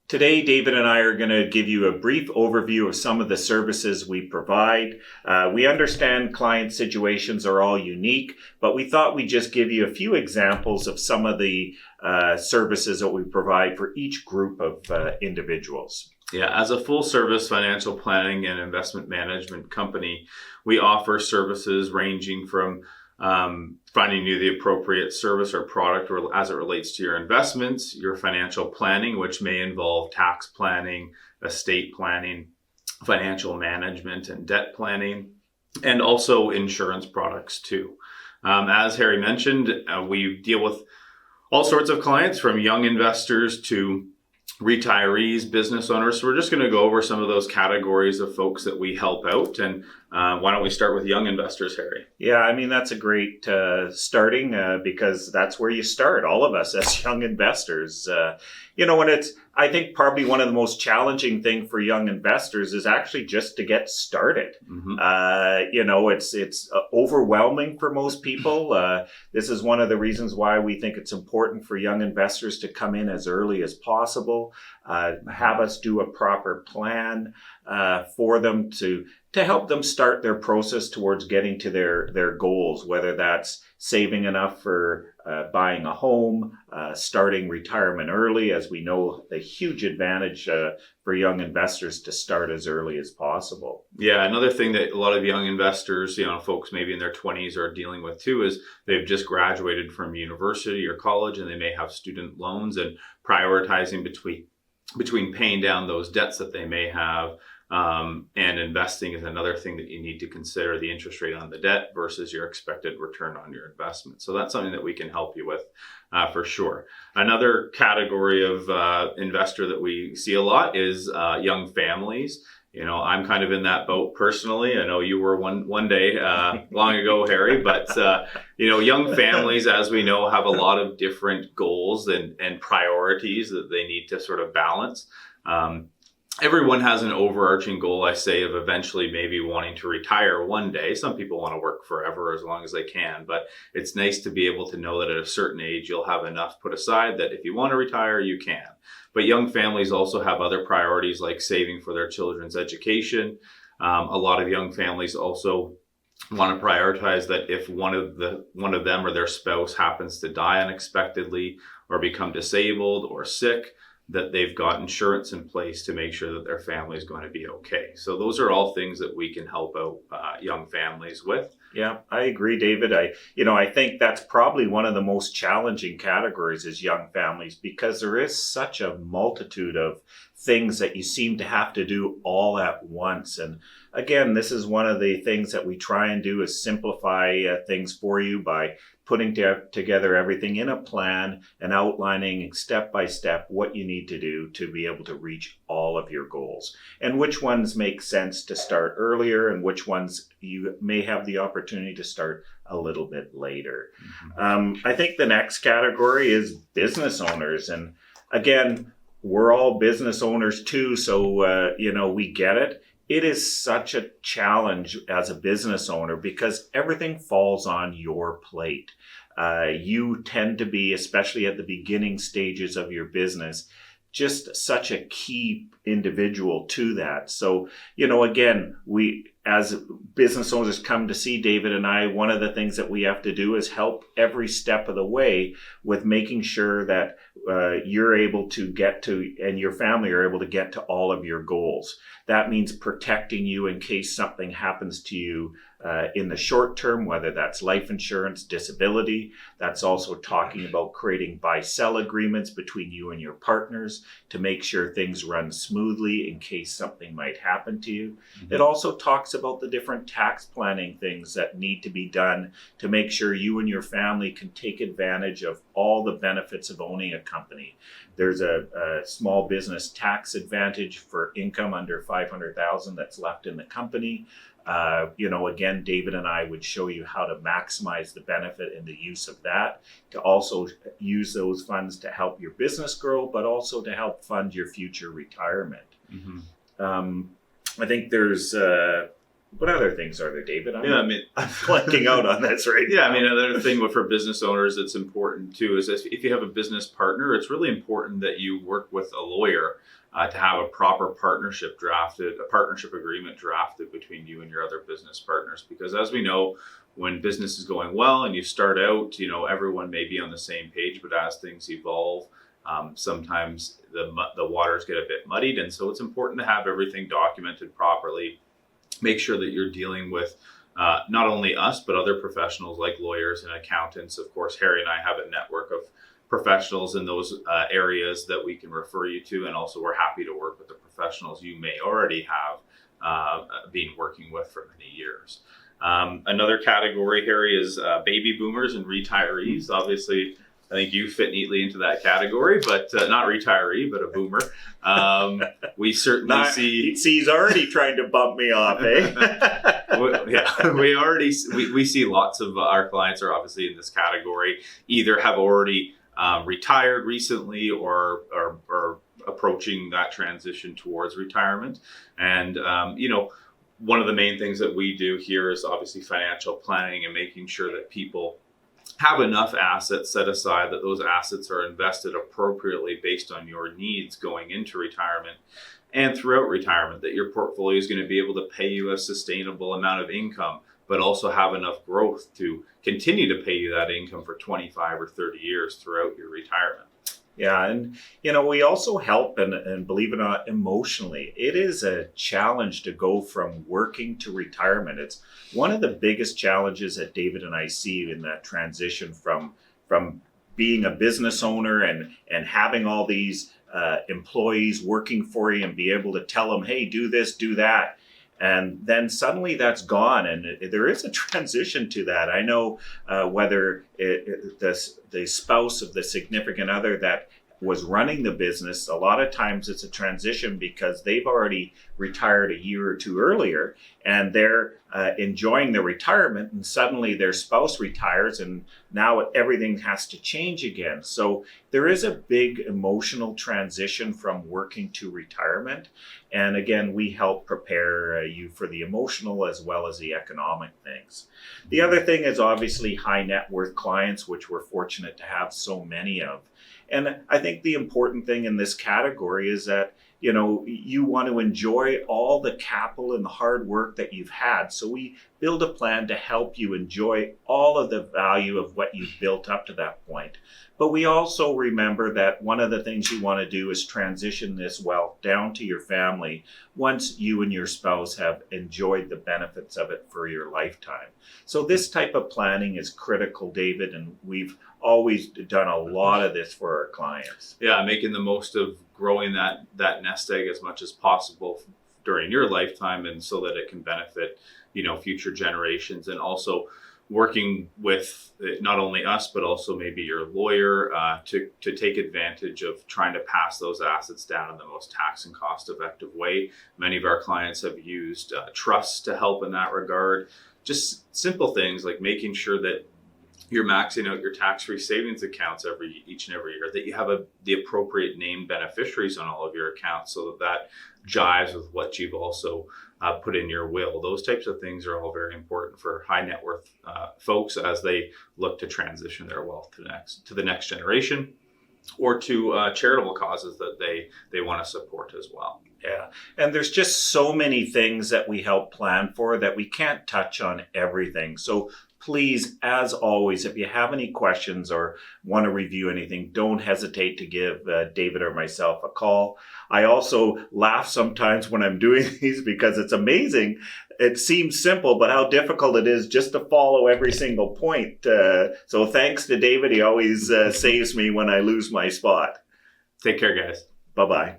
Today, David and I are going to give you a brief overview of some of the services we provide. We understand client situations are all unique, but we thought we'd just give you a few examples of some of the services that we provide for each group of individuals. Yeah, as a full service financial planning and investment management company, we offer services ranging from finding you the appropriate service or product or as it relates to your investments, your financial planning, which may involve tax planning, estate planning, financial management, and debt planning, and also insurance products too. As Harry mentioned, we deal with all sorts of clients from young investors to retirees, business owners. So we're just going to go over some of those categories of folks that we help out. And why don't we start with young investors, Harry? Yeah, I mean, that's a great starting because that's where you start, all of us as young investors. When I think probably one of the most challenging thing for young investors is actually just to get started. It's overwhelming for most people. This is one of the reasons why we think it's important for young investors to come in as early as possible, have us do a proper plan for them to help them start their process towards getting to their goals, whether that's saving enough for buying a home, starting retirement early, as we know the huge advantage for young investors to start as early as possible. Yeah, another thing that a lot of young investors, folks maybe in their 20s are dealing with too is they've just graduated from university or college and they may have student loans, and prioritizing between paying down those debts that they may have and investing is another thing that you need to consider, the interest rate on the debt versus your expected return on your investment. So that's something that we can help you with for sure. Another category of investor that we see a lot is young families. I'm kind of in that boat personally. I know you were one day long ago, Harry, but young families, as we know, have a lot of different goals and priorities that they need to sort of balance. Everyone has an overarching goal, I say, of eventually maybe wanting to retire one day. Some people want to work forever as long as they can, but it's nice to be able to know that at a certain age, you'll have enough put aside that if you want to retire, you can. But young families also have other priorities like saving for their children's education. A lot of young families also want to prioritize that if one of them or their spouse happens to die unexpectedly or become disabled or sick, that they've got insurance in place to make sure that their family is going to be okay. So those are all things that we can help out young families with. Yeah, I agree, David. I think that's probably one of the most challenging categories is young families, because there is such a multitude of things that you seem to have to do all at once. And again, this is one of the things that we try and do is simplify things for you by putting together everything in a plan and outlining step by step what you need to do to be able to reach all of your goals, and which ones make sense to start earlier and which ones you may have the opportunity to start a little bit later. I think the next category is business owners. And again, we're all business owners too, so we get it. It is such a challenge as a business owner because everything falls on your plate. You tend to be, especially at the beginning stages of your business, just such a key individual to that. So, again, we as business owners come to see David and I, one of the things that we have to do is help every step of the way with making sure that you're able to get to, and your family are able to get to all of your goals. That means protecting you in case something happens to you in the short term, whether that's life insurance, disability. That's also talking about creating buy-sell agreements between you and your partners to make sure things run smoothly in case something might happen to you. It also talks about the different tax planning things that need to be done to make sure you and your family can take advantage of all the benefits of owning a company. There's a small business tax advantage for income under $500,000 that's left in the company. Again, David and I would show you how to maximize the benefit and the use of that, to also use those funds to help your business grow, but also to help fund your future retirement. I think there's What other things are there, David? Yeah, I mean, I'm blanking out on this right yeah, now. I mean, another thing for business owners that's important too is if you have a business partner, it's really important that you work with a lawyer to have a proper partnership drafted, a partnership agreement drafted between you and your other business partners. Because as we know, when business is going well and you start out, everyone may be on the same page, but as things evolve, sometimes the waters get a bit muddied, and so it's important to have everything documented properly. Make sure that you're dealing with not only us, but other professionals like lawyers and accountants. Of course, Harry and I have a network of professionals in those areas that we can refer you to. And also, we're happy to work with the professionals you may already have been working with for many years. Another category, Harry, is baby boomers and retirees. Obviously, I think you fit neatly into that category, but not retiree, but a boomer. We certainly see. He's already trying to bump me off, eh? Yeah, we see lots of our clients are obviously in this category. Either have already retired recently or approaching that transition towards retirement, and one of the main things that we do here is obviously financial planning and making sure that people have enough assets set aside, that those assets are invested appropriately based on your needs going into retirement and throughout retirement, that your portfolio is going to be able to pay you a sustainable amount of income, but also have enough growth to continue to pay you that income for 25 or 30 years throughout your retirement. Yeah, and we also help, and believe it or not, emotionally. It is a challenge to go from working to retirement. It's one of the biggest challenges that David and I see in that transition from being a business owner and having all these employees working for you and be able to tell them, hey, do this, do that. And then suddenly that's gone, and there is a transition to that. I know whether the spouse of the significant other that was running the business, a lot of times it's a transition because they've already retired a year or two earlier, and they're enjoying their retirement, and suddenly their spouse retires, and now everything has to change again. So there is a big emotional transition from working to retirement. And again, we help prepare you for the emotional as well as the economic things. The other thing is obviously high net worth clients, which we're fortunate to have so many of. And I think the important thing in this category is that you want to enjoy all the capital and the hard work that you've had. So we build a plan to help you enjoy all of the value of what you've built up to that point. But we also remember that one of the things you want to do is transition this wealth down to your family once you and your spouse have enjoyed the benefits of it for your lifetime. So this type of planning is critical, David, and we've always done a lot of this for our clients. Yeah, making the most of growing that nest egg as much as possible during your lifetime, and so that it can benefit future generations, and also working with not only us but also maybe your lawyer to take advantage of trying to pass those assets down in the most tax and cost effective way. Many of our clients have used trusts to help in that regard. Just simple things like making sure that you're maxing out your tax-free savings accounts each and every year, that you have the appropriate named beneficiaries on all of your accounts, so that jives with what you've also put in your will. Those types of things are all very important for high net worth folks as they look to transition their wealth to the next generation, or to charitable causes that they want to support as well. Yeah. And there's just so many things that we help plan for that we can't touch on everything. So please, as always, if you have any questions or want to review anything, don't hesitate to give David or myself a call. I also laugh sometimes when I'm doing these because it's amazing. It seems simple, but how difficult it is just to follow every single point. So thanks to David. He always saves me when I lose my spot. Take care, guys. Bye-bye.